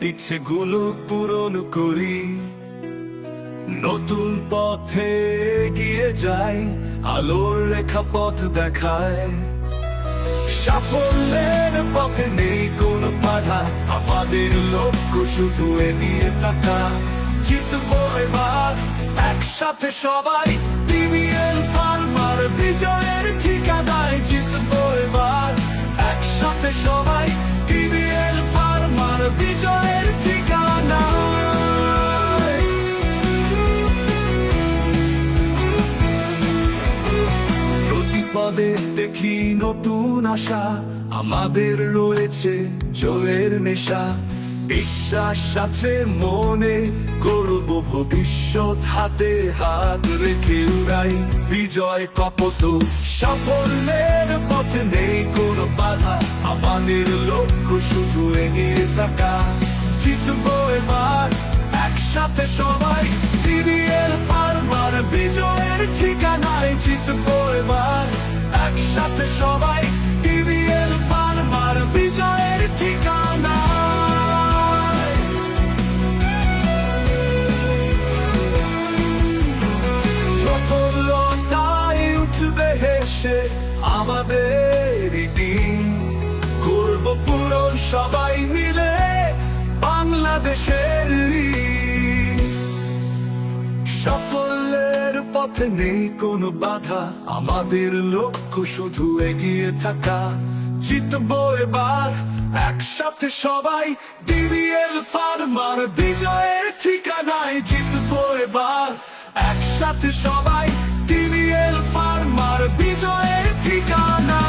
ইচ্ছেগুলো পূরণ করি, নতুন পথে এগিয়ে যাই, আলোর রেখা পথ দেখায়। সাফল্যের পথে নেই কোনো বাধা, আমাদের লক্ষ্য শুধু এগিয়ে থাকা। জিতবো এবার একসাথে সবাই, বিবিএল ফার্মার বিজয়ের ঠিকানায়। জিতবো এবার একসাথে সবাই, বিবিএল ফার্মার বিজয়ের ঠিকানায়। প্রতিপদে দেখি নতুন আশা, আমাদের রয়েছে জয়ের নেশা। বিশ্বাস আছে মনে, করব ভবিষ্যৎ হাতে হাত রেখে উড়াই। বিজয় কপত সাফল্যের পথে নেই কোনো বাধা, আমাদের লক্ষ্য শুধু এগিয়ে থাকা। জিতবো এবার একসাথে সবাই, বিবিএল ফার্মার বিজয়ের ঠিকানায়। জিতবো এবার একসাথে সবাই, বিবিএল ফার্মার বিজয়ের ঠিকানায়। সফলতায় উঠবে হেসে আমাদের দিন, করব পূরণ সবাই মিলে বাংলাদেশের ঋণ। সাফল্যের পথে নেই কোনো বাধা, আমাদের লক্ষ্য শুধু এগিয়ে থাকা। জিতবো এবার একসাথে সবাই, বিবিএল ফার্মার বিজয়ের ঠিকানায়। জিতবো এবার একসাথে সবাই, বিবিএল ফার্মার বিজয়ের ঠিকানা।